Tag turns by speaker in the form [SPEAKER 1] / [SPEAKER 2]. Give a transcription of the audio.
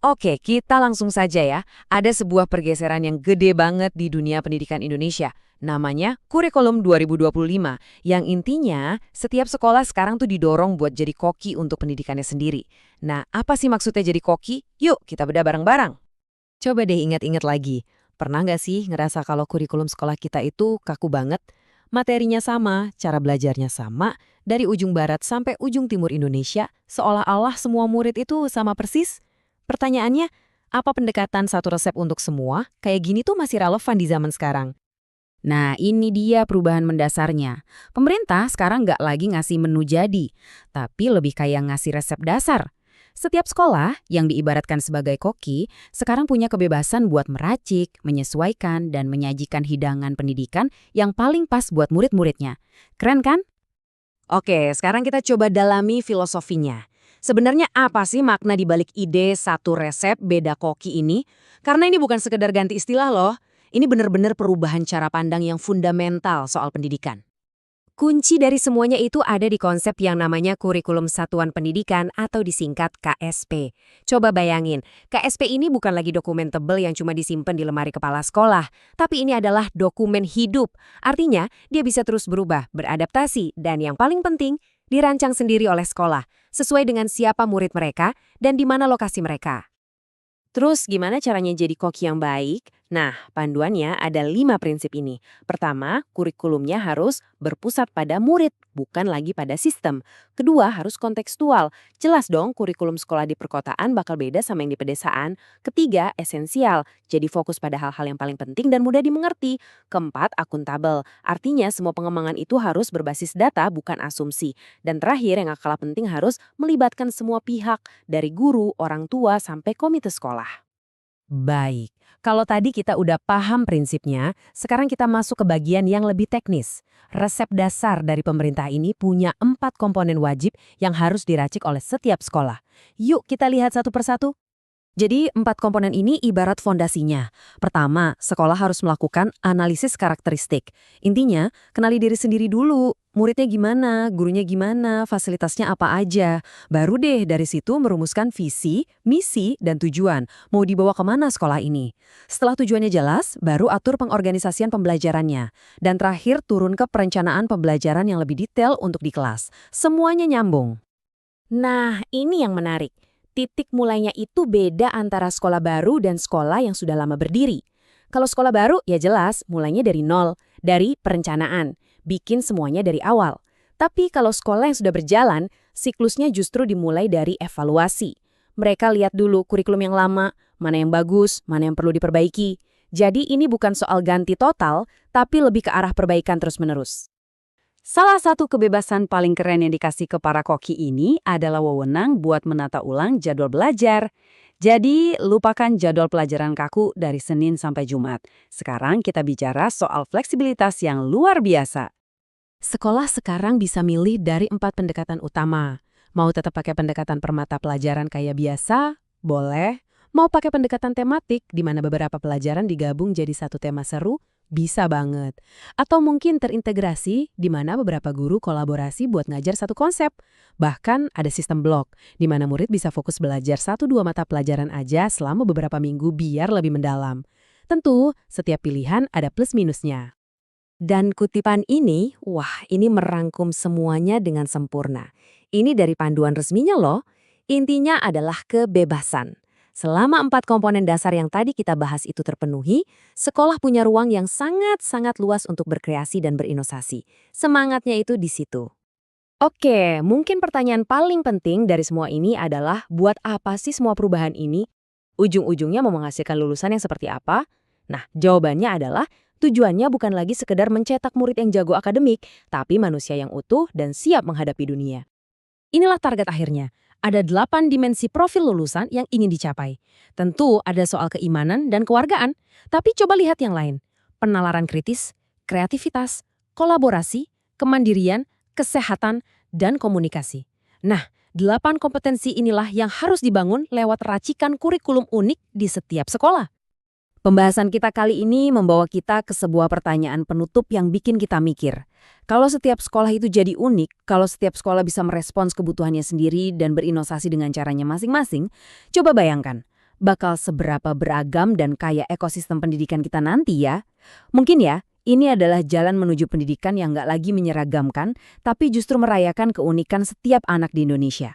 [SPEAKER 1] Oke, kita langsung saja ya. Ada sebuah pergeseran yang gede banget di dunia pendidikan Indonesia. Namanya Kurikulum 2025, yang intinya setiap sekolah sekarang tuh didorong buat jadi koki untuk pendidikannya sendiri. Nah, apa sih maksudnya jadi koki? Yuk, kita bedah bareng-bareng.
[SPEAKER 2] Coba deh ingat-ingat lagi. Pernah nggak sih ngerasa kalau kurikulum sekolah kita itu kaku banget? Materinya sama, cara belajarnya sama, dari ujung barat sampai ujung timur Indonesia, seolah-olah semua murid itu sama persis. Pertanyaannya, apa pendekatan satu resep untuk semua? Kayak gini tuh masih relevan di zaman sekarang.
[SPEAKER 3] Nah, ini dia perubahan mendasarnya. Pemerintah sekarang nggak lagi ngasih menu jadi, tapi lebih kayak ngasih resep dasar. Setiap sekolah yang diibaratkan sebagai koki sekarang punya kebebasan buat meracik, menyesuaikan, dan menyajikan hidangan pendidikan yang paling pas buat murid-muridnya. Keren kan?
[SPEAKER 1] Oke, sekarang kita coba dalami filosofinya. Sebenarnya apa sih makna di balik ide satu resep beda koki ini? Karena ini bukan sekedar ganti istilah loh. Ini benar-benar perubahan cara pandang yang fundamental soal pendidikan.
[SPEAKER 4] Kunci dari semuanya itu ada di konsep yang namanya Kurikulum Satuan Pendidikan atau disingkat KSP. Coba bayangin, KSP ini bukan lagi dokumen tebel yang cuma disimpan di lemari kepala sekolah, tapi ini adalah dokumen hidup. Artinya, dia bisa terus berubah, beradaptasi, dan yang paling penting, dirancang sendiri oleh sekolah, sesuai dengan siapa murid mereka dan di mana lokasi mereka.
[SPEAKER 1] Terus gimana caranya jadi koki yang baik? Nah, panduannya ada 5 prinsip ini. Pertama, kurikulumnya harus berpusat pada murid, bukan lagi pada sistem. Kedua, harus kontekstual. Jelas dong kurikulum sekolah di perkotaan bakal beda sama yang di pedesaan. Ketiga, esensial. Jadi fokus pada hal-hal yang paling penting dan mudah dimengerti. Keempat, akuntabel. Artinya semua pengembangan itu harus berbasis data, bukan asumsi. Dan terakhir, yang gak kalah penting harus melibatkan semua pihak, dari guru, orang tua, sampai komite sekolah.
[SPEAKER 2] Baik, kalau tadi kita udah paham prinsipnya, sekarang kita masuk ke bagian yang lebih teknis. Resep dasar dari pemerintah ini punya 4 komponen wajib yang harus diracik oleh setiap sekolah. Yuk kita lihat satu persatu. Jadi 4 komponen ini ibarat fondasinya. Pertama, sekolah harus melakukan analisis karakteristik. Intinya, kenali diri sendiri dulu. Muridnya gimana, gurunya gimana, fasilitasnya apa aja. Baru deh dari situ merumuskan visi, misi, dan tujuan. Mau dibawa kemana sekolah ini. Setelah tujuannya jelas, baru atur pengorganisasian pembelajarannya. Dan terakhir turun ke perencanaan pembelajaran yang lebih detail untuk di kelas. Semuanya nyambung.
[SPEAKER 4] Nah, ini yang menarik. Titik mulainya itu beda antara sekolah baru dan sekolah yang sudah lama berdiri. Kalau sekolah baru, ya jelas mulainya dari nol, dari perencanaan, bikin semuanya dari awal. Tapi kalau sekolah yang sudah berjalan, siklusnya justru dimulai dari evaluasi. Mereka lihat dulu kurikulum yang lama, mana yang bagus, mana yang perlu diperbaiki. Jadi ini bukan soal ganti total, tapi lebih ke arah perbaikan terus-menerus.
[SPEAKER 3] Salah satu kebebasan paling keren yang dikasih ke para koki ini adalah wewenang buat menata ulang jadwal belajar. Jadi, lupakan jadwal pelajaran kaku dari Senin sampai Jumat. Sekarang kita bicara soal fleksibilitas yang luar biasa.
[SPEAKER 2] Sekolah sekarang bisa milih dari 4 pendekatan utama. Mau tetap pakai pendekatan per mata pelajaran kayak biasa? Boleh. Mau pakai pendekatan tematik, di mana beberapa pelajaran digabung jadi satu tema seru? Bisa banget. Atau mungkin terintegrasi, di mana beberapa guru kolaborasi buat ngajar satu konsep. Bahkan ada sistem blok, di mana murid bisa fokus belajar 1-2 mata pelajaran aja selama beberapa minggu biar lebih mendalam. Tentu, setiap pilihan ada plus minusnya.
[SPEAKER 4] Dan kutipan ini, wah ini merangkum semuanya dengan sempurna. Ini dari panduan resminya loh. Intinya adalah kebebasan. Selama 4 komponen dasar yang tadi kita bahas itu terpenuhi, sekolah punya ruang yang sangat-sangat luas untuk berkreasi dan berinovasi. Semangatnya itu di situ. Oke, mungkin pertanyaan paling penting dari semua ini adalah buat apa sih semua perubahan ini? Ujung-ujungnya mau menghasilkan lulusan yang seperti apa? Nah, jawabannya adalah tujuannya bukan lagi sekedar mencetak murid yang jago akademik, tapi manusia yang utuh dan siap menghadapi dunia. Inilah target akhirnya. Ada 8 dimensi profil lulusan yang ingin dicapai. Tentu ada soal keimanan dan kewargaan, tapi coba lihat yang lain. Penalaran kritis, kreativitas, kolaborasi, kemandirian, kesehatan, dan komunikasi. Nah, 8 kompetensi inilah yang harus dibangun lewat racikan kurikulum unik di setiap sekolah. Pembahasan kita kali ini membawa kita ke sebuah pertanyaan penutup yang bikin kita mikir. Kalau setiap sekolah itu jadi unik, kalau setiap sekolah bisa merespons kebutuhannya sendiri dan berinovasi dengan caranya masing-masing, coba bayangkan,
[SPEAKER 3] bakal seberapa beragam dan kaya ekosistem pendidikan kita nanti ya. Mungkin ya, ini adalah jalan menuju pendidikan yang nggak lagi menyeragamkan, tapi justru merayakan keunikan setiap anak di Indonesia.